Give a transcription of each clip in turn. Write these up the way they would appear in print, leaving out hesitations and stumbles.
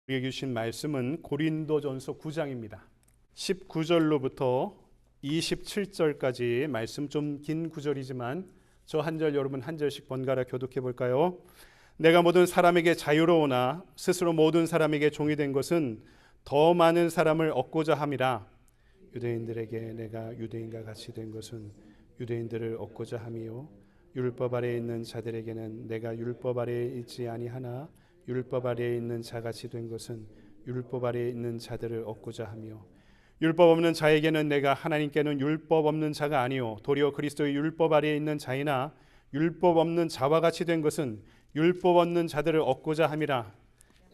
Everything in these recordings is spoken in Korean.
우리에게 주신 말씀은 고린도전서 9장입니다. 19절로부터 27절까지 말씀 좀 긴 구절이지만 저 한 절 여러분 한 절씩 번갈아 교독해 볼까요? 내가 모든 사람에게 자유로우나 스스로 모든 사람에게 종이 된 것은 더 많은 사람을 얻고자 함이라. 유대인들에게 내가 유대인과 같이 된 것은 유대인들을 얻고자 함이요 율법 아래에 있는 자들에게는 내가 율법 아래에 있지 아니하나 율법 아래에 있는 자같이 된 것은 율법 아래에 있는 자들을 얻고자 하며 율법 없는 자에게는 내가 하나님께는 율법 없는 자가 아니요 도리어 그리스도의 율법 아래에 있는 자이나 율법 없는 자와 같이 된 것은 율법 없는 자들을 얻고자 함이라.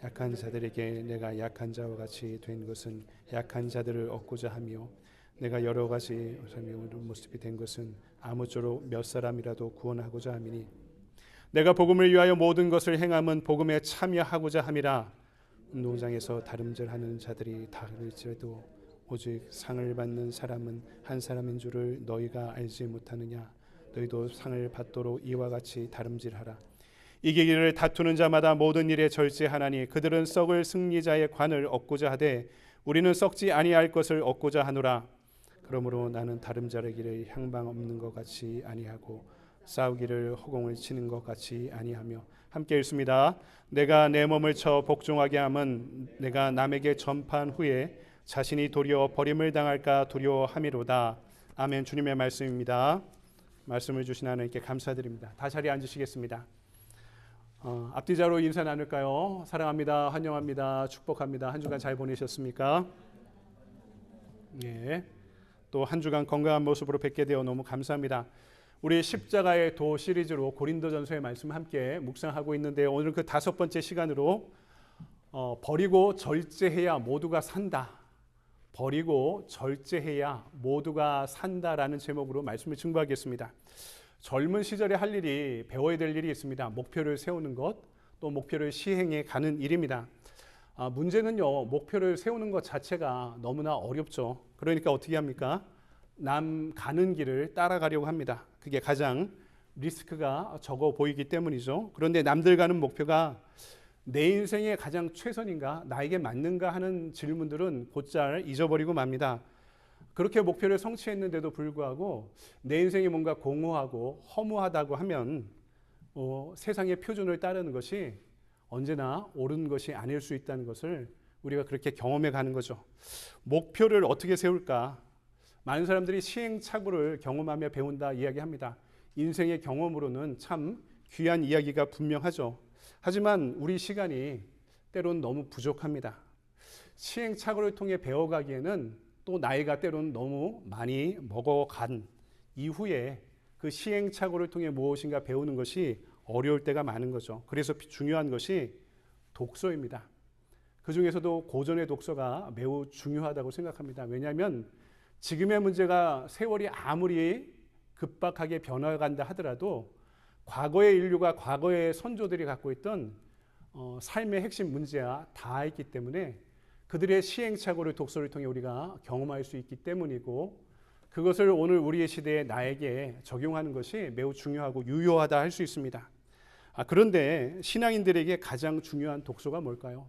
약한 자들에게 내가 약한 자와 같이 된 것은 약한 자들을 얻고자 하며 내가 여러 가지 모습이 된 것은 아무쪼록 몇 사람이라도 구원하고자 함이니 내가 복음을 위하여 모든 것을 행함은 복음에 참여하고자 함이라. 운동장에서 다름질하는 자들이 다를지라도 오직 상을 받는 사람은 한 사람인 줄을 너희가 알지 못하느냐. 너희도 상을 받도록 이와 같이 다름질하라. 이기기를 다투는 자마다 모든 일에 절제하나니 그들은 썩을 승리자의 관을 얻고자 하되 우리는 썩지 아니할 것을 얻고자 하노라. 그러므로 나는 다름자르기를 향방 없는 것 같이 아니하고 싸우기를 허공을 치는 것 같이 아니하며. 함께 읽습니다. 내가 내 몸을 쳐 복종하게 함은 내가 남에게 전파한 후에 자신이 도리어 버림을 당할까 두려워함이로다. 아멘. 주님의 말씀입니다. 말씀을 주신 하나님께 감사드립니다. 다 자리에 앉으시겠습니다. 앞뒤자로 인사 나눌까요? 사랑합니다. 환영합니다. 축복합니다. 한 주간 잘 보내셨습니까? 예. 또 한 주간 건강한 모습으로 뵙게 되어 너무 감사합니다. 우리 십자가의 도 시리즈로 고린도전서의 말씀 함께 묵상하고 있는데요. 오늘 그 5번째 시간으로 버리고 절제해야 모두가 산다. 버리고 절제해야 모두가 산다라는 제목으로 말씀을 증거하겠습니다. 젊은 시절에 할 일이 배워야 될 일이 있습니다. 목표를 세우는 것, 또 목표를 시행해 가는 일입니다. 문제는요, 목표를 세우는 것 자체가 너무나 어렵죠. 그러니까 어떻게 합니까? 남 가는 길을 따라가려고 합니다. 그게 가장 리스크가 적어 보이기 때문이죠. 그런데 남들 가는 목표가 내 인생의 가장 최선인가? 나에게 맞는가? 하는 질문들은 곧잘 잊어버리고 맙니다. 그렇게 목표를 성취했는데도 불구하고 내 인생이 뭔가 공허하고 허무하다고 하면 세상의 표준을 따르는 것이 언제나 옳은 것이 아닐 수 있다는 것을 우리가 그렇게 경험해 가는 거죠. 목표를 어떻게 세울까? 많은 사람들이 시행착오를 경험하며 배운다 이야기합니다. 인생의 경험으로는 참 귀한 이야기가 분명하죠. 하지만 우리 시간이 때론 너무 부족합니다. 시행착오를 통해 배워가기에는 또 나이가 때로는 너무 많이 먹어간 이후에 그 시행착오를 통해 무엇인가 배우는 것이 어려울 때가 많은 거죠. 그래서 중요한 것이 독서입니다. 그 중에서도 고전의 독서가 매우 중요하다고 생각합니다. 왜냐하면 지금의 문제가 세월이 아무리 급박하게 변화간다 하더라도 과거의 인류가 과거의 선조들이 갖고 있던 삶의 핵심 문제와 다 있기 때문에 그들의 시행착오를 독서를 통해 우리가 경험할 수 있기 때문이고 그것을 오늘 우리의 시대에 나에게 적용하는 것이 매우 중요하고 유효하다 할 수 있습니다. 그런데 신앙인들에게 가장 중요한 독서가 뭘까요?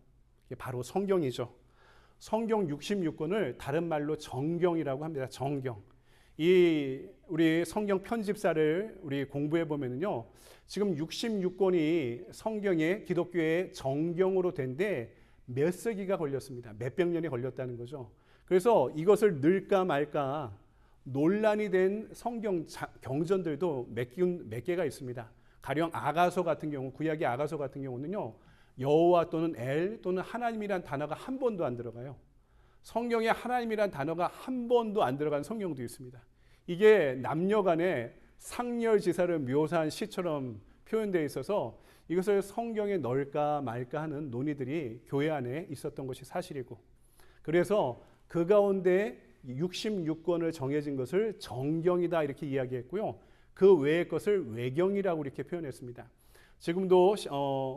바로 성경이죠. 성경 66권을 다른 말로 정경이라고 합니다. 정경. 우리 성경 편집사를 우리 공부해 보면요, 지금 66권이 성경의 기독교의 정경으로 된데 몇 세기가 걸렸습니다. 몇백 년이 걸렸다는 거죠. 그래서 이것을 넣을까 말까 논란이 된 성경 경전들도 몇 개가 있습니다. 가령 아가서 같은 경우, 구약의 아가서 같은 경우는요, 여호와 또는 엘 또는 하나님이란 단어가 한 번도 안 들어가요. 성경에 하나님이란 단어가 한 번도 안 들어간 성경도 있습니다. 이게 남녀 간의 상렬지사를 묘사한 시처럼 표현되어 있어서 이것을 성경에 넣을까 말까 하는 논의들이 교회 안에 있었던 것이 사실이고, 그래서 그 가운데 66권을 정해진 것을 정경이다 이렇게 이야기했고요. 그 외의 것을 외경이라고 이렇게 표현했습니다. 지금도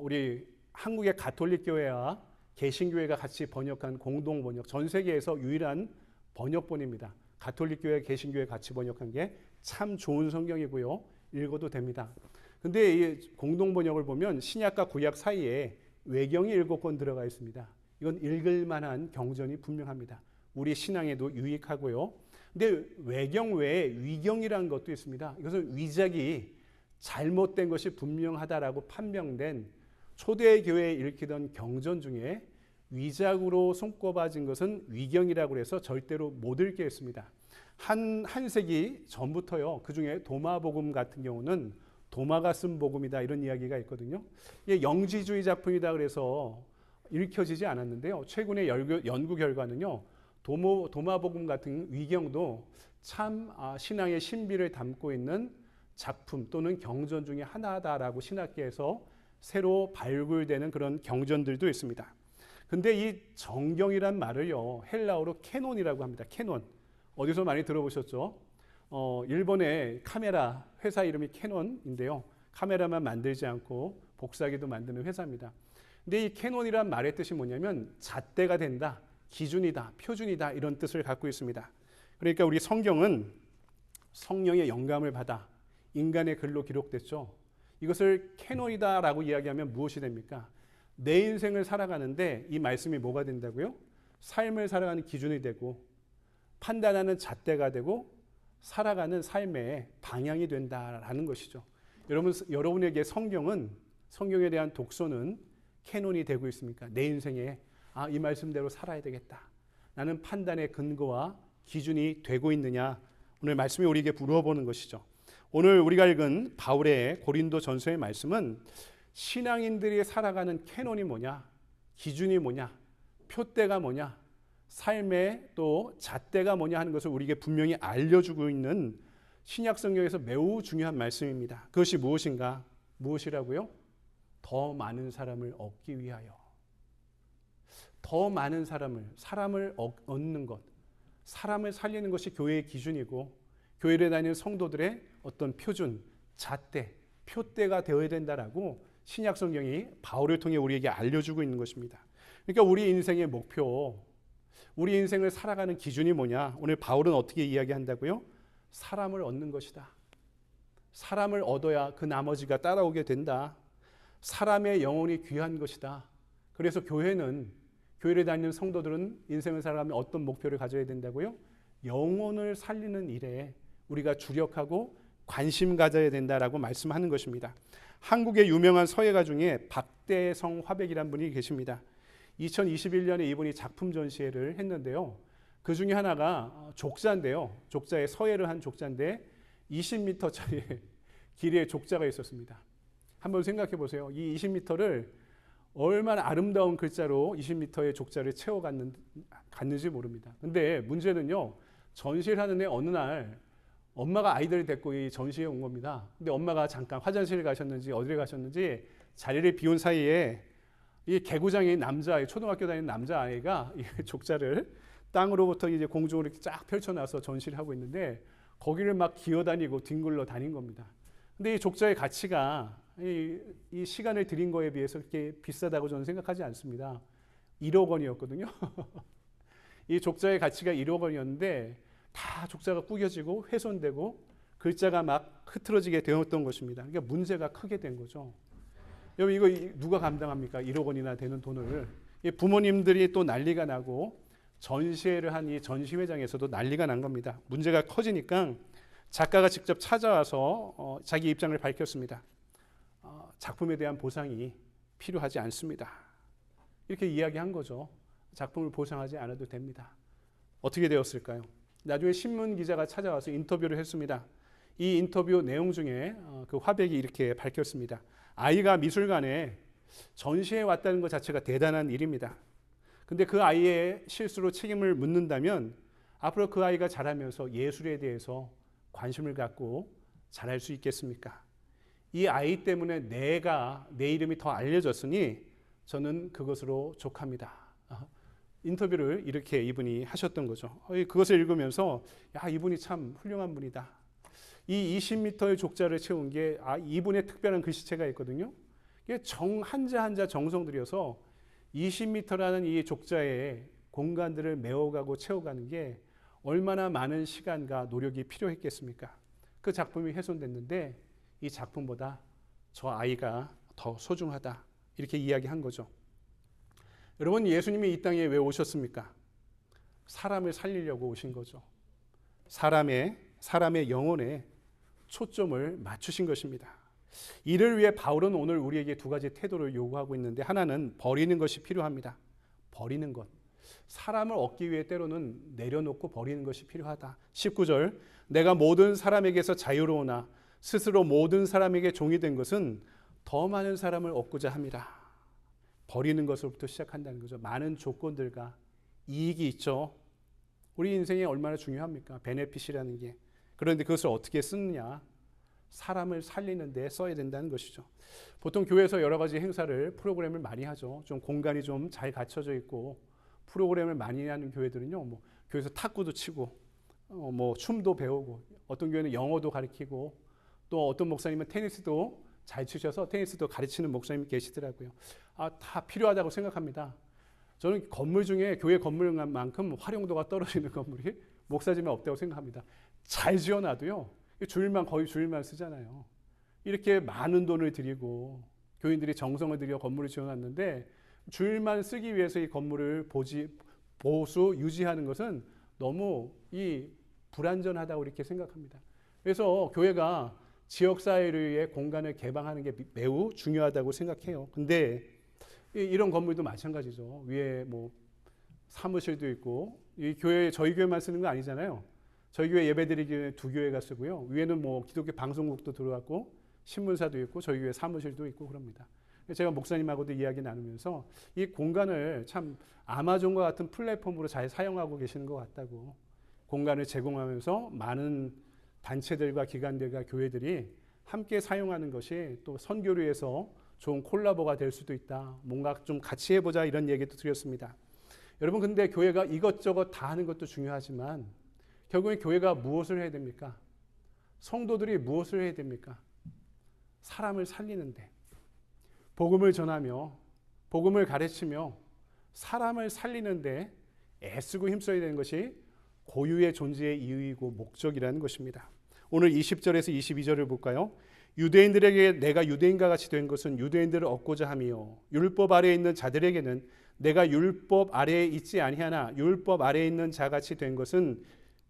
우리 한국의 가톨릭 교회와 개신교회가 같이 번역한 공동 번역, 전 세계에서 유일한 번역본입니다. 가톨릭 교회, 개신교회 같이 번역한 게 참 좋은 성경이고요. 읽어도 됩니다. 근데 이 공동 번역을 보면 신약과 구약 사이에 외경이 7권 들어가 있습니다. 이건 읽을 만한 경전이 분명합니다. 우리 신앙에도 유익하고요. 근데 외경 외에 위경이라는 것도 있습니다. 이것은 위작이 잘못된 것이 분명하다라고 판명된 초대교회에 일으키던 경전 중에 위작으로 손꼽아진 것은 위경이라고 해서 절대로 못 읽게 했습니다. 한 세기 전부터요. 그중에 도마복음 같은 경우는 도마가 쓴 복음이다 이런 이야기가 있거든요. 이게 영지주의 작품이다 그래서 읽혀지지 않았는데요. 최근의 연구 결과는요. 도마복음 같은 위경도 참 신앙의 신비를 담고 있는 작품 또는 경전 중에 하나다라고 신학계에서 새로 발굴되는 그런 경전들도 있습니다. 근데 이 정경이란 말을요. 헬라어로 캐논이라고 합니다. 캐논. 어디서 많이 들어보셨죠? 일본의 카메라 회사 이름이 캐논인데요. 카메라만 만들지 않고 복사기도 만드는 회사입니다. 근데 이 캐논이란 말의 뜻이 뭐냐면 잣대가 된다, 기준이다, 표준이다 이런 뜻을 갖고 있습니다. 그러니까 우리 성경은 성령의 영감을 받아 인간의 글로 기록됐죠. 이것을 캐논이다라고 이야기하면 무엇이 됩니까? 내 인생을 살아가는데 이 말씀이 뭐가 된다고요? 삶을 살아가는 기준이 되고 판단하는 잣대가 되고 살아가는 삶의 방향이 된다라는 것이죠. 여러분에게 성경에 대한 독서는 캐논이 되고 있습니까? 내 인생에 이 말씀대로 살아야 되겠다. 나는 판단의 근거와 기준이 되고 있느냐? 오늘 말씀이 우리에게 물어보는 것이죠. 오늘 우리가 읽은 바울의 고린도 전서의 말씀은 신앙인들이 살아가는 캐논이 뭐냐? 기준이 뭐냐? 표대가 뭐냐? 삶의 또 잣대가 뭐냐 하는 것을 우리에게 분명히 알려주고 있는 신약 성경에서 매우 중요한 말씀입니다. 그것이 무엇인가? 무엇이라고요? 더 많은 사람을 얻기 위하여. 더 많은 사람을 얻는 것, 사람을 살리는 것이 교회의 기준이고 교회를 다니는 성도들의 어떤 표준, 잣대, 표대가 되어야 된다라고 신약 성경이 바울을 통해 우리에게 알려주고 있는 것입니다. 그러니까 우리 인생의 목표, 우리 인생을 살아가는 기준이 뭐냐? 오늘 바울은 어떻게 이야기한다고요? 사람을 얻는 것이다. 사람을 얻어야 그 나머지가 따라오게 된다. 사람의 영혼이 귀한 것이다. 그래서 교회를 다니는 성도들은 인생을 살아가면 어떤 목표를 가져야 된다고요? 영혼을 살리는 일에 우리가 주력하고 관심 가져야 된다라고 말씀하는 것입니다. 한국의 유명한 서예가 중에 박대성 화백이라는 분이 계십니다. 2021년에 이분이 작품 전시회를 했는데요. 그 중에 하나가 족자인데요. 족자에 서예를 한 족자인데 20m짜리 길이의 족자가 있었습니다. 한번 생각해 보세요. 이 20m를 얼마나 아름다운 글자로 20m의 족자를 채워갔는지 모릅니다. 근데 문제는요. 전시를 하는데 어느 날 엄마가 아이들을 데리고 이 전시에 온 겁니다. 근데 엄마가 잠깐 화장실 가셨는지 어디를 가셨는지 자리를 비운 사이에 이 개구장인 남자아이, 초등학교 다니는 남자아이가 이 족자를 땅으로부터 이제 공중으로 이렇게 쫙 펼쳐놔서 전시를 하고 있는데 거기를 막 기어다니고 뒹굴러 다닌 겁니다. 근데 이 족자의 가치가 이 시간을 들인 거에 비해서 그렇게 비싸다고 저는 생각하지 않습니다. 1억 원이었거든요. 이 족자의 가치가 1억 원이었는데 다 족자가 구겨지고 훼손되고 글자가 막 흐트러지게 되었던 것입니다. 그러니까 문제가 크게 된 거죠. 여러분 이거 누가 감당합니까? 1억 원이나 되는 돈을. 부모님들이 또 난리가 나고 전시회를 한 이 전시회장에서도 난리가 난 겁니다. 문제가 커지니까 작가가 직접 찾아와서 자기 입장을 밝혔습니다. 작품에 대한 보상이 필요하지 않습니다. 이렇게 이야기한 거죠. 작품을 보상하지 않아도 됩니다. 어떻게 되었을까요? 나중에 신문 기자가 찾아와서 인터뷰를 했습니다. 이 인터뷰 내용 중에 그 화백이 이렇게 밝혔습니다. 아이가 미술관에 전시회 왔다는 것 자체가 대단한 일입니다. 근데 그 아이의 실수로 책임을 묻는다면 앞으로 그 아이가 자라면서 예술에 대해서 관심을 갖고 자랄 수 있겠습니까? 이 아이 때문에 내 이름이 더 알려졌으니 저는 그것으로 족합니다. 인터뷰를 이렇게 이분이 하셨던 거죠. 그것을 읽으면서 이분이 참 훌륭한 분이다. 이 20m의 족자를 채운 게 이분의 특별한 글씨체가 있거든요. 이게 한자 한자 정성 들여서 20m라는 이 족자의 공간들을 메워가고 채워가는 게 얼마나 많은 시간과 노력이 필요했겠습니까? 그 작품이 훼손됐는데 이 작품보다 저 아이가 더 소중하다. 이렇게 이야기한 거죠. 여러분, 예수님이 이 땅에 왜 오셨습니까? 사람을 살리려고 오신 거죠. 사람의 영혼에 초점을 맞추신 것입니다. 이를 위해 바울은 오늘 우리에게 두 가지 태도를 요구하고 있는데, 하나는 버리는 것이 필요합니다. 버리는 것. 사람을 얻기 위해 때로는 내려놓고 버리는 것이 필요하다. 19절, 내가 모든 사람에게서 자유로우나 스스로 모든 사람에게 종이 된 것은 더 많은 사람을 얻고자 함이라. 버리는 것으로부터 시작한다는 거죠. 많은 조건들과 이익이 있죠. 우리 인생에 얼마나 중요합니까? 베네핏이라는 게. 그런데 그것을 어떻게 쓰느냐? 사람을 살리는 데 써야 된다는 것이죠. 보통 교회에서 여러 가지 행사를, 프로그램을 많이 하죠. 좀 공간이 좀 잘 갖춰져 있고 프로그램을 많이 하는 교회들은요, 뭐 교회에서 탁구도 치고 뭐 춤도 배우고, 어떤 교회는 영어도 가르치고, 또 어떤 목사님은 테니스도 잘 치셔서 테니스도 가르치는 목사님이 계시더라고요. 다 필요하다고 생각합니다. 저는 건물 중에 교회 건물만큼 활용도가 떨어지는 건물이 목사집에 없다고 생각합니다. 잘 지어놔도요, 거의 주일만 쓰잖아요. 이렇게 많은 돈을 들이고 교인들이 정성을 들여 건물을 지어놨는데 주일만 쓰기 위해서 이 건물을 보수 유지하는 것은 너무 불안전하다고 이렇게 생각합니다. 그래서 교회가 지역사회를 위해 공간을 개방하는 게 매우 중요하다고 생각해요. 근데 이런 건물도 마찬가지죠. 위에 뭐 사무실도 있고, 저희 교회만 쓰는 거 아니잖아요. 저희 교회 예배드리기 두 교회가 쓰고요. 위에는 뭐 기독교 방송국도 들어왔고, 신문사도 있고, 저희 교회 사무실도 있고 그럽니다. 제가 목사님하고도 이야기 나누면서 이 공간을 참 아마존과 같은 플랫폼으로 잘 사용하고 계시는 것 같다고, 공간을 제공하면서 많은 단체들과 기관들과 교회들이 함께 사용하는 것이 또 선교를 위해서 좋은 콜라보가 될 수도 있다. 뭔가 좀 같이 해보자, 이런 얘기도 드렸습니다. 여러분, 근데 교회가 이것저것 다 하는 것도 중요하지만 결국엔 교회가 무엇을 해야 됩니까? 성도들이 무엇을 해야 됩니까? 사람을 살리는데, 복음을 전하며 복음을 가르치며 사람을 살리는데 애쓰고 힘써야 되는 것이 고유의 존재의 이유이고 목적이라는 것입니다. 오늘 20절에서 22절을 볼까요? 유대인들에게 내가 유대인과 같이 된 것은 유대인들을 얻고자 함이요, 율법 아래에 있는 자들에게는 내가 율법 아래에 있지 아니하나 율법 아래에 있는 자같이 된 것은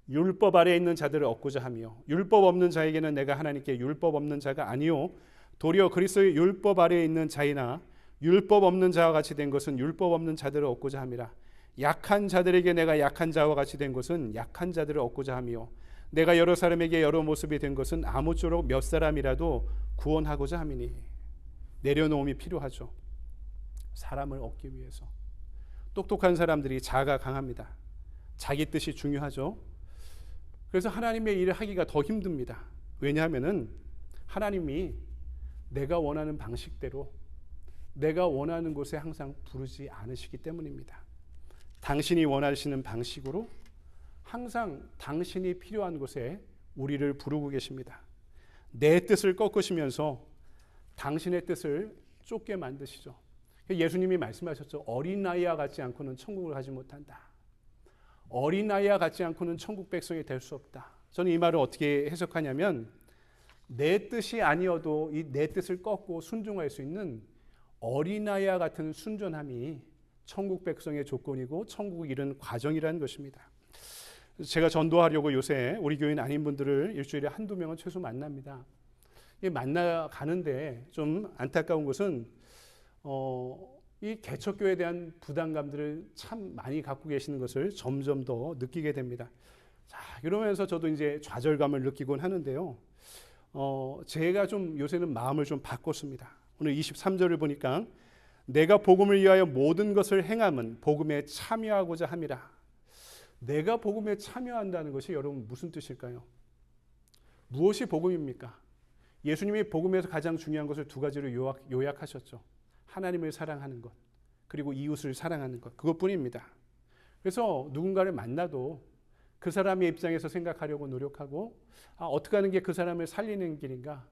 율법 아래에 있는 자들을 얻고자 함이요, 율법 없는 자에게는 내가 하나님께 율법 없는 자가 아니요 도리어 그리스도의 율법 아래에 있는 자이나 율법 없는 자와 같이 된 것은 율법 없는 자들을 얻고자 함이라. 약한 자들에게 내가 약한 자와 같이 된 것은 약한 자들을 얻고자 함이요, 내가 여러 사람에게 여러 모습이 된 것은 아무쪼록 몇 사람이라도 구원하고자 함이니. 내려놓음이 필요하죠. 사람을 얻기 위해서. 똑똑한 사람들이 자아가 강합니다. 자기 뜻이 중요하죠. 그래서 하나님의 일을 하기가 더 힘듭니다. 왜냐하면 하나님이 내가 원하는 방식대로 내가 원하는 곳에 항상 부르지 않으시기 때문입니다. 당신이 원하시는 방식으로 항상 당신이 필요한 곳에 우리를 부르고 계십니다. 내 뜻을 꺾으시면서 당신의 뜻을 쫓게 만드시죠. 예수님이 말씀하셨죠. 어린아이와 같지 않고는 천국을 가지 못한다. 어린아이와 같지 않고는 천국 백성이 될 수 없다. 저는 이 말을 어떻게 해석하냐면, 내 뜻이 아니어도 이 내 뜻을 꺾고 순종할 수 있는 어린아이와 같은 순전함이 천국 백성의 조건이고 천국을 이루는 과정이라는 것입니다. 제가 전도하려고 요새 우리 교인 아닌 분들을 일주일에 한두 명은 최소 만납니다. 만나가는데 좀 안타까운 것은 이 개척교회에 대한 부담감들을 참 많이 갖고 계시는 것을 점점 더 느끼게 됩니다. 자, 이러면서 저도 이제 좌절감을 느끼곤 하는데요. 제가 좀 요새는 마음을 좀 바꿨습니다. 오늘 23절을 보니까 내가 복음을 위하여 모든 것을 행함은 복음에 참여하고자 함이라. 내가 복음에 참여한다는 것이 여러분 무슨 뜻일까요? 무엇이 복음입니까? 예수님이 복음에서 가장 중요한 것을 두 가지로 요약하셨죠. 하나님을 사랑하는 것, 그리고 이웃을 사랑하는 것, 그것뿐입니다. 그래서 누군가를 만나도 그 사람의 입장에서 생각하려고 노력하고, 어떻게 하는 게 그 사람을 살리는 길인가?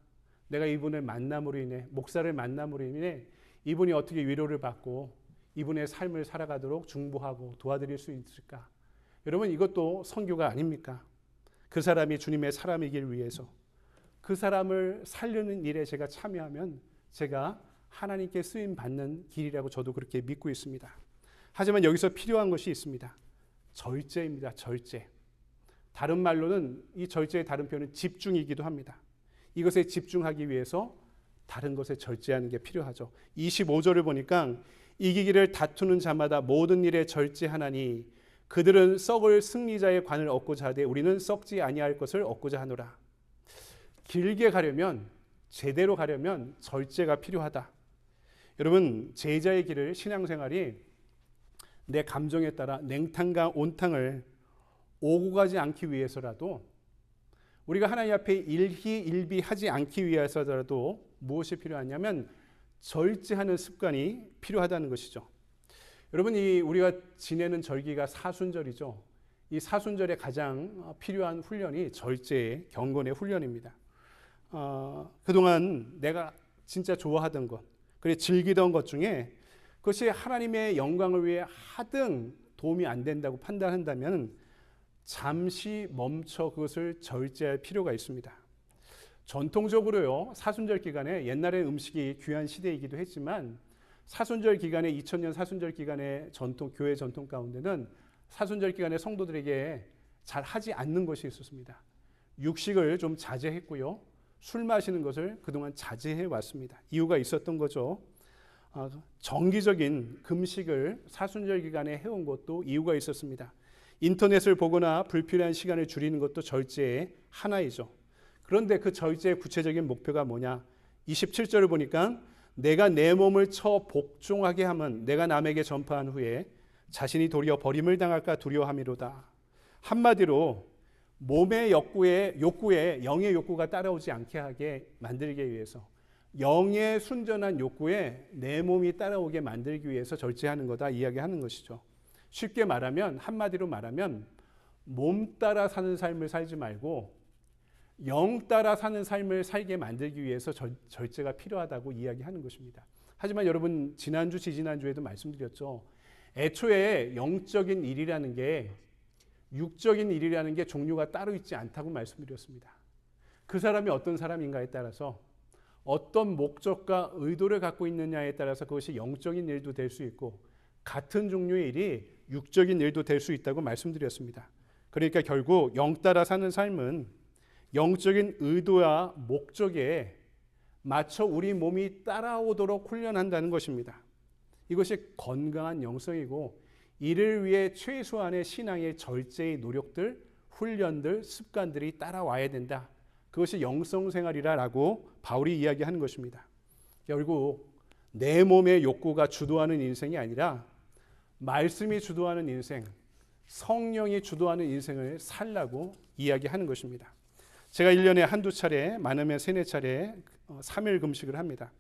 내가 이분을 만남으로 인해, 목사를 만남으로 인해 이분이 어떻게 위로를 받고 이분의 삶을 살아가도록 중보하고 도와드릴 수 있을까? 여러분, 이것도 선교가 아닙니까? 그 사람이 주님의 사람이길 위해서 그 사람을 살리는 일에 제가 참여하면 제가 하나님께 쓰임 받는 길이라고 저도 그렇게 믿고 있습니다. 하지만 여기서 필요한 것이 있습니다. 절제입니다. 절제. 다른 말로는 이 절제의 다른 표현은 집중이기도 합니다. 이것에 집중하기 위해서 다른 것에 절제하는 게 필요하죠. 25절을 보니까 이기기를 다투는 자마다 모든 일에 절제하나니 그들은 썩을 승리자의 관을 얻고자 하되 우리는 썩지 아니할 것을 얻고자 하노라. 길게 가려면, 제대로 가려면 절제가 필요하다. 여러분, 제자의 길을, 신앙생활이 내 감정에 따라 냉탕과 온탕을 오고 가지 않기 위해서라도, 우리가 하나님 앞에 일희일비하지 않기 위해서라도 무엇이 필요하냐면 절제하는 습관이 필요하다는 것이죠. 여러분, 우리가 지내는 절기가 사순절이죠. 이 사순절에 가장 필요한 훈련이 절제의 경건의 훈련입니다. 그동안 내가 진짜 좋아하던 것, 그래 즐기던 것 중에 그것이 하나님의 영광을 위해 하등 도움이 안 된다고 판단한다면 잠시 멈춰 그것을 절제할 필요가 있습니다. 전통적으로요, 사순절 기간에, 옛날에 음식이 귀한 시대이기도 했지만 사순절 기간에, 2000년 사순절 기간의 교회 전통 가운데는 사순절 기간에 성도들에게 잘 하지 않는 것이 있었습니다. 육식을 좀 자제했고요, 술 마시는 것을 그동안 자제해 왔습니다. 이유가 있었던 거죠. 정기적인 금식을 사순절 기간에 해온 것도 이유가 있었습니다. 인터넷을 보거나 불필요한 시간을 줄이는 것도 절제의 하나이죠. 그런데 그 절제의 구체적인 목표가 뭐냐? 27절을 보니까 내가 내 몸을 쳐 복종하게 함은 내가 남에게 전파한 후에 자신이 도리어 버림을 당할까 두려워함이로다. 한마디로 몸의 욕구에 영의 욕구가 따라오지 않게 하게 만들기 위해서, 영의 순전한 욕구에 내 몸이 따라오게 만들기 위해서 절제하는 거다 이야기하는 것이죠. 쉽게 말하면, 한마디로 말하면 몸 따라 사는 삶을 살지 말고 영 따라 사는 삶을 살게 만들기 위해서 절제가 필요하다고 이야기하는 것입니다. 하지만 여러분, 지난주, 지지난주에도 말씀드렸죠. 애초에 영적인 일이라는 게, 육적인 일이라는 게 종류가 따로 있지 않다고 말씀드렸습니다. 그 사람이 어떤 사람인가에 따라서, 어떤 목적과 의도를 갖고 있느냐에 따라서 그것이 영적인 일도 될 수 있고 같은 종류의 일이 육적인 일도 될 수 있다고 말씀드렸습니다. 그러니까 결국 영 따라 사는 삶은 영적인 의도와 목적에 맞춰 우리 몸이 따라오도록 훈련한다는 것입니다. 이것이 건강한 영성이고, 이를 위해 최소한의 신앙의 절제의 노력들, 훈련들, 습관들이 따라와야 된다. 그것이 영성생활이라고 바울이 이야기하는 것입니다. 결국 내 몸의 욕구가 주도하는 인생이 아니라 말씀이 주도하는 인생, 성령이 주도하는 인생을 살라고 이야기하는 것입니다. 제가 1년에 한두 차례, 많으면 3-4차례 3일 금식을 합니다.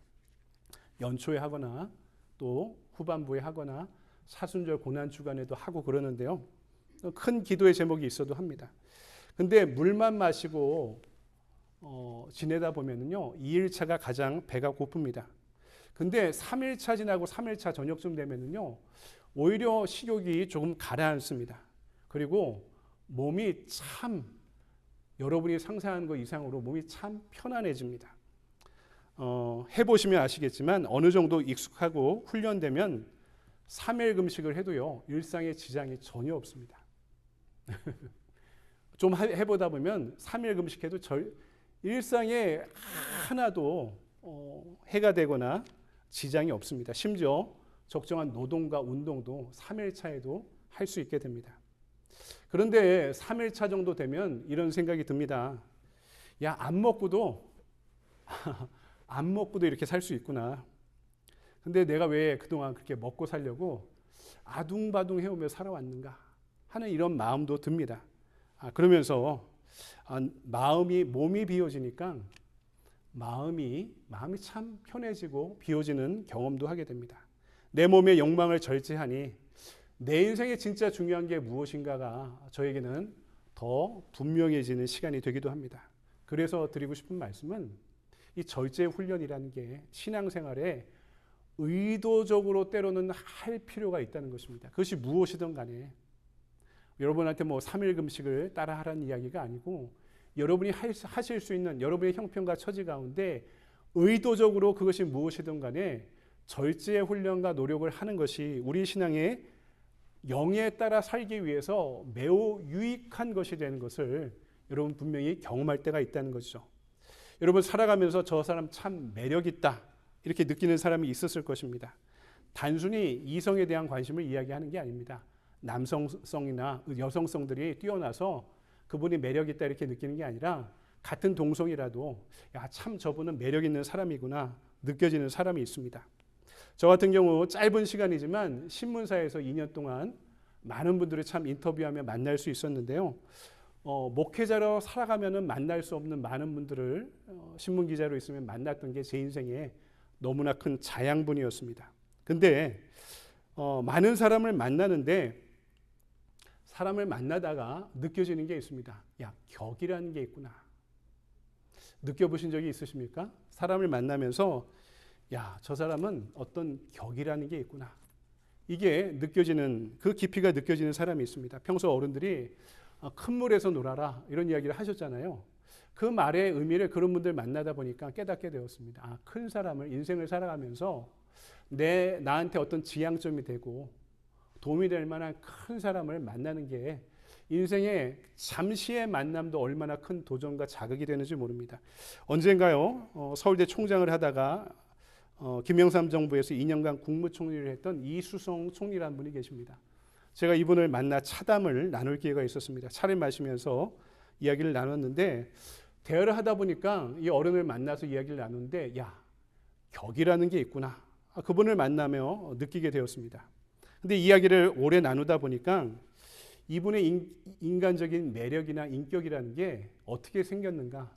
연초에 하거나 또 후반부에 하거나 사순절 고난주간에도 하고 그러는데요. 큰 기도의 제목이 있어도 합니다. 근데 물만 마시고 지내다 보면요, 2일차가 가장 배가 고픕니다. 근데 3일차 지나고 3일차 저녁쯤 되면요, 오히려 식욕이 조금 가라앉습니다. 그리고 몸이 참, 여러분이 상상하는 것 이상으로 몸이 참 편안해집니다. 해보시면 아시겠지만 어느 정도 익숙하고 훈련되면 3일 금식을 해도요, 일상에 지장이 전혀 없습니다. 좀 해보다 보면 3일 금식해도 일상에 하나도 해가 되거나 지장이 없습니다. 심지어 적정한 노동과 운동도 3일 차에도 할 수 있게 됩니다. 그런데 3일 차 정도 되면 이런 생각이 듭니다. 야, 안 먹고도 이렇게 살 수 있구나. 근데 내가 왜 그동안 그렇게 먹고 살려고 아둥바둥 해오며 살아왔는가 하는 이런 마음도 듭니다. 그러면서 몸이 비워지니까 마음이 참 편해지고 비워지는 경험도 하게 됩니다. 내 몸의 욕망을 절제하니 내 인생에 진짜 중요한 게 무엇인가가 저에게는 더 분명해지는 시간이 되기도 합니다. 그래서 드리고 싶은 말씀은, 이 절제 훈련이라는 게 신앙생활에 의도적으로 때로는 할 필요가 있다는 것입니다. 그것이 무엇이든 간에 여러분한테 3일 금식을 따라 하라는 이야기가 아니고, 여러분이 하실 수 있는 여러분의 형편과 처지 가운데 의도적으로 그것이 무엇이든 간에 절제의 훈련과 노력을 하는 것이 우리 신앙의 영에 따라 살기 위해서 매우 유익한 것이 되는 것을 여러분 분명히 경험할 때가 있다는 것이죠. 여러분 살아가면서 저 사람 참 매력 있다 이렇게 느끼는 사람이 있었을 것입니다. 단순히 이성에 대한 관심을 이야기하는 게 아닙니다. 남성성이나 여성성들이 뛰어나서 그분이 매력 있다 이렇게 느끼는 게 아니라 같은 동성이라도 야, 참 저분은 매력 있는 사람이구나 느껴지는 사람이 있습니다. 저 같은 경우 짧은 시간이지만 신문사에서 2년 동안 많은 분들을 참 인터뷰하며 만날 수 있었는데요. 목회자로 살아가면은 만날 수 없는 많은 분들을 신문 기자로 있으면 만났던 게 제 인생에 너무나 큰 자양분이었습니다. 근데 많은 사람을 만나는데 사람을 만나다가 느껴지는 게 있습니다. 야, 격이라는 게 있구나. 느껴보신 적이 있으십니까? 사람을 만나면서 야, 저 사람은 어떤 격이라는 게 있구나. 이게 느껴지는, 그 깊이가 느껴지는 사람이 있습니다. 평소 어른들이 큰 물에서 놀아라 이런 이야기를 하셨잖아요. 그 말의 의미를 그런 분들 만나다 보니까 깨닫게 되었습니다. 아, 큰 사람을 인생을 살아가면서 나한테 어떤 지향점이 되고 도움이 될 만한 큰 사람을 만나는 게 인생의 잠시의 만남도 얼마나 큰 도전과 자극이 되는지 모릅니다. 언젠가요, 서울대 총장을 하다가 김영삼 정부에서 2년간 국무총리를 했던 이수성 총리라는 분이 계십니다. 제가 이분을 만나 차담을 나눌 기회가 있었습니다. 차를 마시면서 이야기를 나눴는데 대화를 하다 보니까 이 어른을 만나서 이야기를 나누는데 야, 격이라는 게 있구나. 그분을 만나며 느끼게 되었습니다. 근데 이야기를 오래 나누다 보니까 이분의 인간적인 매력이나 인격이라는 게 어떻게 생겼는가,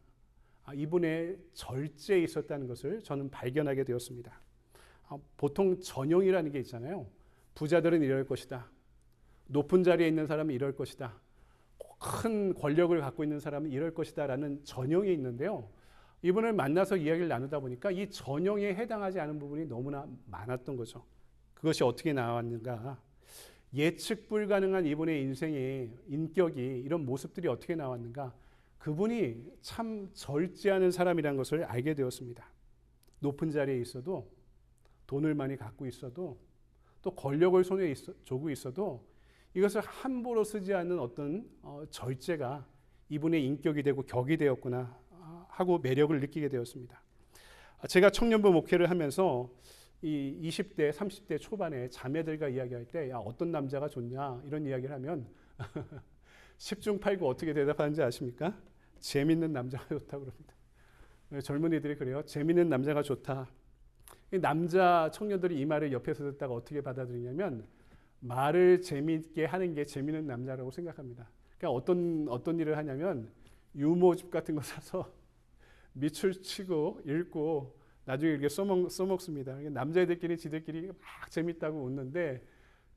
이분의 절제에 있었다는 것을 저는 발견하게 되었습니다. 보통 전형이라는 게 있잖아요. 부자들은 이럴 것이다. 높은 자리에 있는 사람은 이럴 것이다. 큰 권력을 갖고 있는 사람은 이럴 것이다 라는 전형이 있는데요. 이분을 만나서 이야기를 나누다 보니까 이 전형에 해당하지 않은 부분이 너무나 많았던 거죠. 그것이 어떻게 나왔는가? 예측 불가능한 이분의 인생의 인격이, 이런 모습들이 어떻게 나왔는가? 그분이 참 절제하는 사람이라는 것을 알게 되었습니다. 높은 자리에 있어도, 돈을 많이 갖고 있어도, 또 권력을 손에 쥐고 있어도 이것을 함부로 쓰지 않는 어떤 절제가 이분의 인격이 되고 격이 되었구나 하고 매력을 느끼게 되었습니다. 제가 청년부 목회를 하면서 이 20대, 30대 초반에 자매들과 이야기할 때 야, 어떤 남자가 좋냐 이런 이야기를 하면 10중 8구 어떻게 대답하는지 아십니까? 재밌는 남자가 좋다고 그럽니다. 젊은이들이 그래요. 재밌는 남자가 좋다. 남자 청년들이 이 말을 옆에서 듣다가 어떻게 받아들이냐면 말을 재미있게 하는 게 재밌는 남자라고 생각합니다. 그러니까 어떤 일을 하냐면 유모집 같은 거 사서 밑줄 치고 읽고 나중에 이렇게 써먹습니다. 남자애들끼리 지들끼리 막 재밌다고 웃는데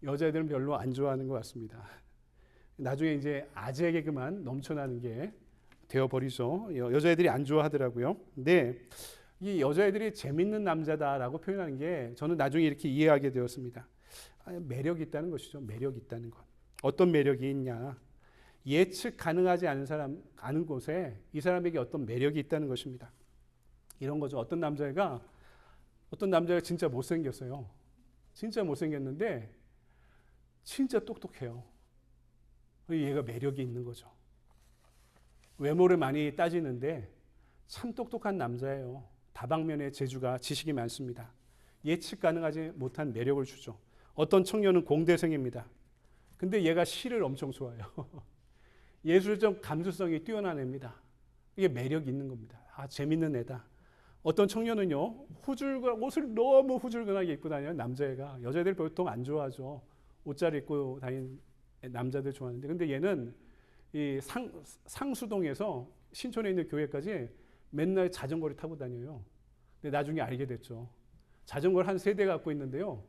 여자애들은 별로 안 좋아하는 것 같습니다. 나중에 이제 아재 개그만 넘쳐나는 게 되어버리죠. 여자애들이 안 좋아하더라고요. 근데 이 여자애들이 재밌는 남자다라고 표현하는 게 저는 나중에 이렇게 이해하게 되었습니다. 매력이 있다는 것이죠. 매력이 있다는 것. 어떤 매력이 있냐. 예측 가능하지 않은 곳에 이 사람에게 어떤 매력이 있다는 것입니다. 이런 거죠. 어떤 남자가 진짜 못생겼어요. 진짜 못생겼는데 진짜 똑똑해요. 얘가 매력이 있는 거죠. 외모를 많이 따지는데 참 똑똑한 남자예요. 다방면의 재주가, 지식이 많습니다. 예측 가능하지 못한 매력을 주죠. 어떤 청년은 공대생입니다. 근데 얘가 시를 엄청 좋아해요. 예술적 감수성이 뛰어난 애입니다. 이게 매력이 있는 겁니다. 재밌는 애다. 어떤 청년은요, 옷을 너무 후줄근하게 입고 다녀요, 남자애가. 여자애들 보통 안 좋아하죠. 옷 잘 입고 다니는 남자들 좋아하는데. 근데 얘는 이 상수동에서 신촌에 있는 교회까지 맨날 자전거를 타고 다녀요. 근데 나중에 알게 됐죠. 자전거를 한 3대 갖고 있는데요.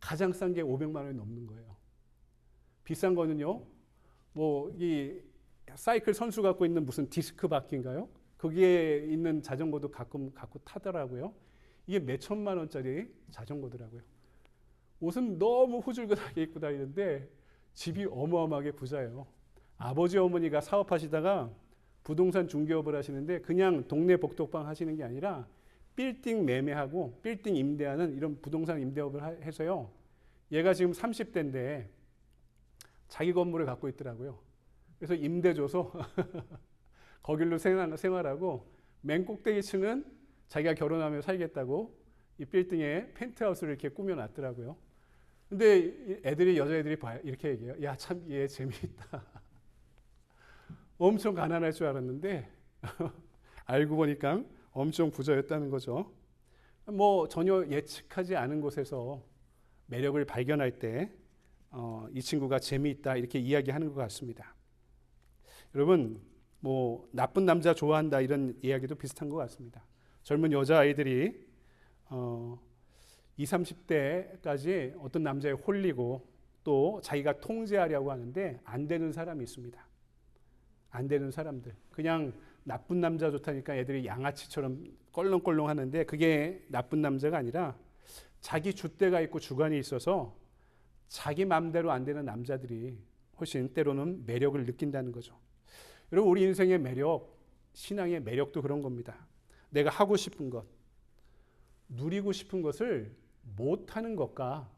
가장 싼 게 500만 원이 넘는 거예요. 비싼 거는요, 이 사이클 선수 갖고 있는 무슨 디스크 바퀴인가요? 거기에 있는 자전거도 가끔 갖고 타더라고요. 이게 몇 천만 원짜리 자전거더라고요. 옷은 너무 후줄근하게 입고 다니는데 집이 어마어마하게 부자예요. 아버지 어머니가 사업하시다가 부동산 중개업을 하시는데 그냥 동네 복덕방 하시는 게 아니라 빌딩 매매하고 빌딩 임대하는 이런 부동산 임대업을 해서요. 얘가 지금 30대인데 자기 건물을 갖고 있더라고요. 그래서 임대 줘서 거길로 생활하고 맨 꼭대기 층은 자기가 결혼하며 살겠다고 이 빌딩에 펜트하우스를 이렇게 꾸며놨더라고요. 근데 여자애들이 봐요. 이렇게 얘기해요. 야, 참 얘 재미있다. 엄청 가난할 줄 알았는데 알고 보니까 엄청 부자였다는 거죠. 뭐 전혀 예측하지 않은 곳에서 매력을 발견할 때 이 친구가 재미있다 이렇게 이야기하는 것 같습니다. 여러분, 뭐 나쁜 남자 좋아한다 이런 이야기도 비슷한 것 같습니다. 젊은 여자아이들이 20, 30대까지 어떤 남자에 홀리고 또 자기가 통제하려고 하는데 안 되는 사람이 있습니다. 안 되는 사람들. 그냥 나쁜 남자 좋다니까 애들이 양아치처럼 껄렁껄렁 하는데 그게 나쁜 남자가 아니라 자기 줏대가 있고 주관이 있어서 자기 마음대로 안 되는 남자들이 훨씬 때로는 매력을 느낀다는 거죠. 여러분, 우리 인생의 매력, 신앙의 매력도 그런 겁니다. 내가 하고 싶은 것, 누리고 싶은 것을 못하는 것과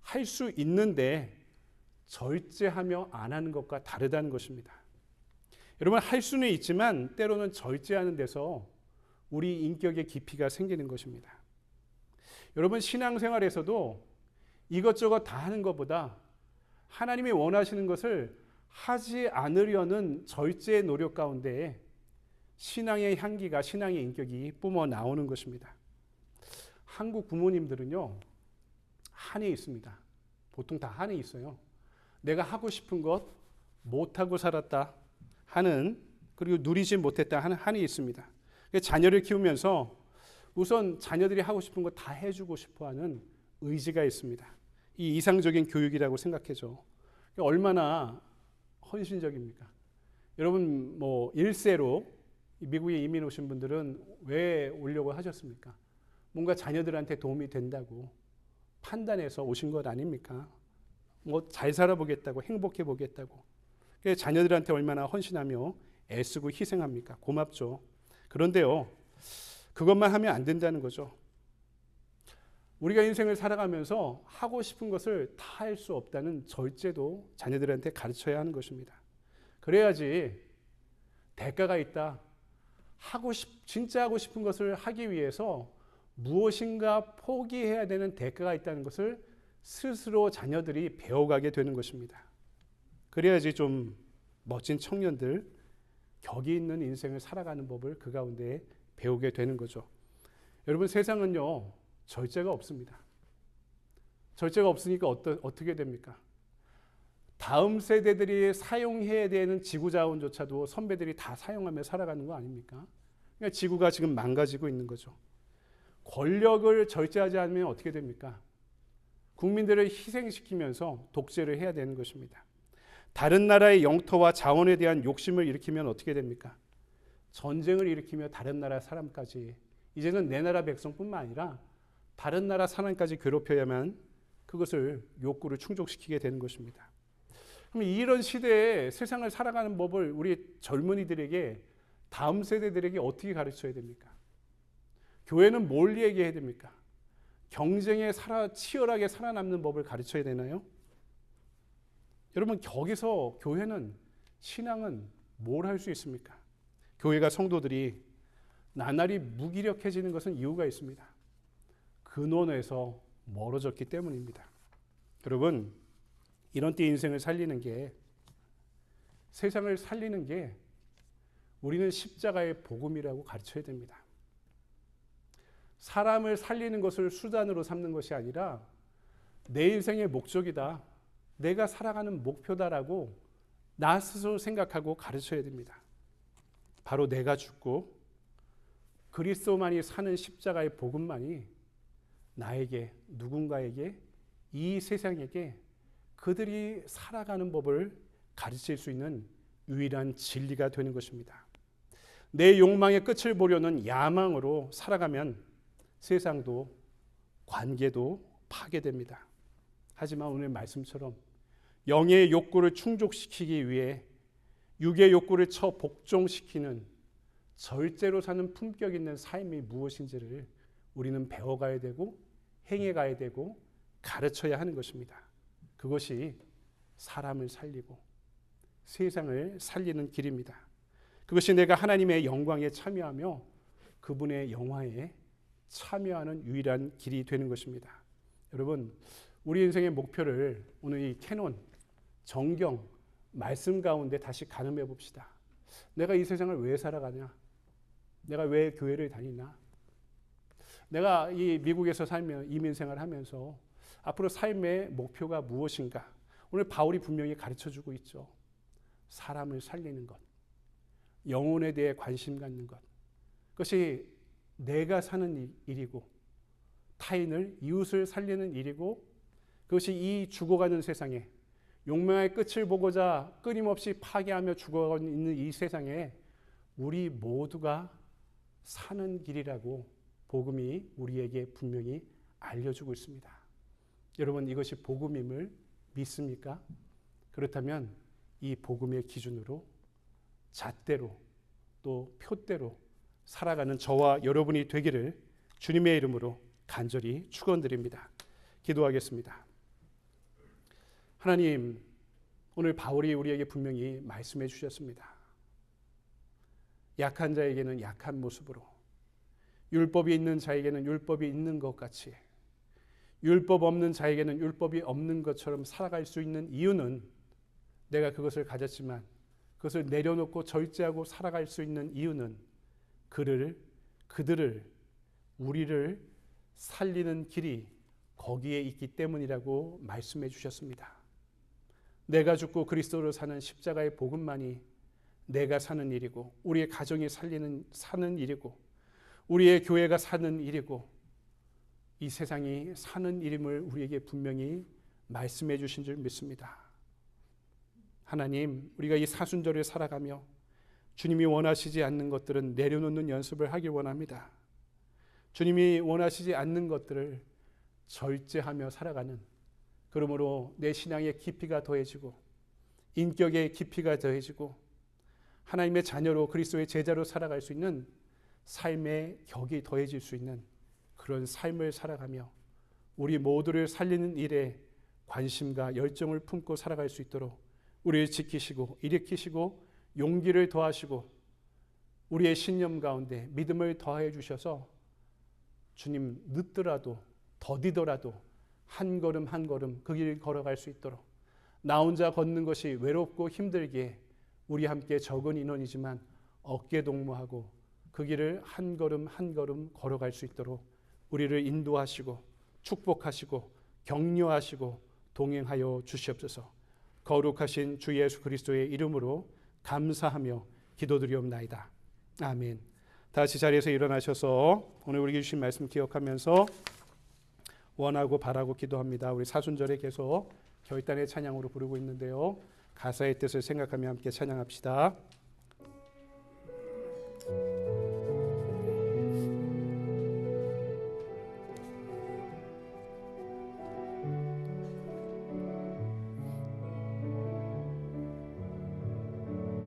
할 수 있는데 절제하며 안 하는 것과 다르다는 것입니다. 여러분, 할 수는 있지만 때로는 절제하는 데서 우리 인격의 깊이가 생기는 것입니다. 여러분, 신앙생활에서도 이것저것 다 하는 것보다 하나님이 원하시는 것을 하지 않으려는 절제의 노력 가운데 신앙의 향기가, 신앙의 인격이 뿜어 나오는 것입니다. 한국 부모님들은요, 한이 있습니다. 보통 다 한이 있어요. 내가 하고 싶은 것 못하고 살았다 하는, 그리고 누리지 못했다 하는 한이 있습니다. 자녀를 키우면서 우선 자녀들이 하고 싶은 거 다 해주고 싶어하는 의지가 있습니다. 이 이상적인 교육이라고 생각해죠. 얼마나 헌신적입니까? 여러분, 뭐 일세로 미국에 이민 오신 분들은 왜 오려고 하셨습니까? 뭔가 자녀들한테 도움이 된다고 판단해서 오신 것 아닙니까? 뭐 잘 살아보겠다고, 행복해 보겠다고. 자녀들한테 얼마나 헌신하며 애쓰고 희생합니까? 고맙죠. 그런데요, 그것만 하면 안 된다는 거죠. 우리가 인생을 살아가면서 하고 싶은 것을 다 할 수 없다는 절제도 자녀들한테 가르쳐야 하는 것입니다. 그래야지 대가가 있다. 진짜 하고 싶은 것을 하기 위해서 무엇인가 포기해야 되는 대가가 있다는 것을 스스로 자녀들이 배워가게 되는 것입니다. 그래야지 좀 멋진 청년들, 격이 있는 인생을 살아가는 법을 그 가운데 배우게 되는 거죠. 여러분, 세상은요, 절제가 없습니다. 절제가 없으니까 어떻게 됩니까? 다음 세대들이 사용해야 되는 지구자원조차도 선배들이 다 사용하며 살아가는 거 아닙니까? 그러니까 지구가 지금 망가지고 있는 거죠. 권력을 절제하지 않으면 어떻게 됩니까? 국민들을 희생시키면서 독재를 해야 되는 것입니다. 다른 나라의 영토와 자원에 대한 욕심을 일으키면 어떻게 됩니까? 전쟁을 일으키며 다른 나라 사람까지, 이제는 내 나라 백성뿐만 아니라 다른 나라 사람까지 괴롭혀야만 그것을 욕구를 충족시키게 되는 것입니다. 그럼 이런 시대에 세상을 살아가는 법을 우리 젊은이들에게, 다음 세대들에게 어떻게 가르쳐야 됩니까? 교회는 뭘 얘기해야 됩니까? 경쟁에 치열하게 살아남는 법을 가르쳐야 되나요? 여러분, 거기서 교회는, 신앙은 뭘 할 수 있습니까? 교회가, 성도들이 나날이 무기력해지는 것은 이유가 있습니다. 근원에서 멀어졌기 때문입니다. 여러분, 이런 때 인생을 살리는 게, 세상을 살리는 게 우리는 십자가의 복음이라고 가르쳐야 됩니다. 사람을 살리는 것을 수단으로 삼는 것이 아니라 내 인생의 목적이다, 내가 살아가는 목표다라고 나 스스로 생각하고 가르쳐야 됩니다. 바로 내가 죽고 그리스도만이 사는 십자가의 복음만이 나에게, 누군가에게, 이 세상에게 그들이 살아가는 법을 가르칠 수 있는 유일한 진리가 되는 것입니다. 내 욕망의 끝을 보려는 야망으로 살아가면 세상도 관계도 파괴됩니다. 하지만 오늘 말씀처럼 영의 욕구를 충족시키기 위해 육의 욕구를 복종시키는 절제로 사는 품격 있는 삶이 무엇인지를 우리는 배워가야 되고 행해가야 되고 가르쳐야 하는 것입니다. 그것이 사람을 살리고 세상을 살리는 길입니다. 그것이 내가 하나님의 영광에 참여하며 그분의 영화에 참여하는 유일한 길이 되는 것입니다. 여러분, 우리 인생의 목표를 오늘 이 캐논, 정경, 말씀 가운데 다시 가늠해 봅시다. 내가 이 세상을 왜 살아가냐? 내가 왜 교회를 다니나? 내가 이 미국에서 살며 이민 생활하면서 앞으로 삶의 목표가 무엇인가? 오늘 바울이 분명히 가르쳐주고 있죠. 사람을 살리는 것, 영혼에 대해 관심 갖는 것, 그것이 내가 사는 일이고 타인을, 이웃을 살리는 일이고, 그것이 이 죽어가는 세상에 용맹의 끝을 보고자 끊임없이 파괴하며 죽어가고 있는 이 세상에 우리 모두가 사는 길이라고 복음이 우리에게 분명히 알려주고 있습니다. 여러분, 이것이 복음임을 믿습니까? 그렇다면 이 복음의 기준으로 잣대로 또 표대로 살아가는 저와 여러분이 되기를 주님의 이름으로 간절히 축원드립니다. 기도하겠습니다. 하나님, 오늘 바울이 우리에게 분명히 말씀해 주셨습니다. 약한 자에게는 약한 모습으로, 율법이 있는 자에게는 율법이 있는 것 같이, 율법 없는 자에게는 율법이 없는 것처럼 살아갈 수 있는 이유는, 내가 그것을 가졌지만 그것을 내려놓고 절제하고 살아갈 수 있는 이유는 그들을, 우리를 살리는 길이 거기에 있기 때문이라고 말씀해 주셨습니다. 내가 죽고 그리스도로 사는 십자가의 복음만이 내가 사는 일이고, 우리의 가정이 사는 일이고, 우리의 교회가 사는 일이고, 이 세상이 사는 일임을 우리에게 분명히 말씀해 주신 줄 믿습니다. 하나님, 우리가 이 사순절을 살아가며 주님이 원하시지 않는 것들은 내려놓는 연습을 하길 원합니다. 주님이 원하시지 않는 것들을 절제하며 살아가는, 그러므로 내 신앙의 깊이가 더해지고 인격의 깊이가 더해지고 하나님의 자녀로, 그리스도의 제자로 살아갈 수 있는 삶의 격이 더해질 수 있는 그런 삶을 살아가며 우리 모두를 살리는 일에 관심과 열정을 품고 살아갈 수 있도록 우리를 지키시고 일으키시고 용기를 더하시고 우리의 신념 가운데 믿음을 더해 주셔서 주님, 늦더라도 더디더라도 한 걸음 한 걸음 그 길 걸어갈 수 있도록, 나 혼자 걷는 것이 외롭고 힘들기에 우리 함께 적은 인원이지만 어깨 동무하고 그 길을 한 걸음 한 걸음 걸어갈 수 있도록 우리를 인도하시고 축복하시고 격려하시고 동행하여 주시옵소서. 거룩하신 주 예수 그리스도의 이름으로 감사하며 기도드리옵나이다. 아멘. 다시 자리에서 일어나셔서 오늘 우리에게 주신 말씀 기억하면서 원하고 바라고 기도합니다. 우리 사순절에 계속 결단의 찬양으로 부르고 있는데요. 가사의 뜻을 생각하며 함께 찬양합시다.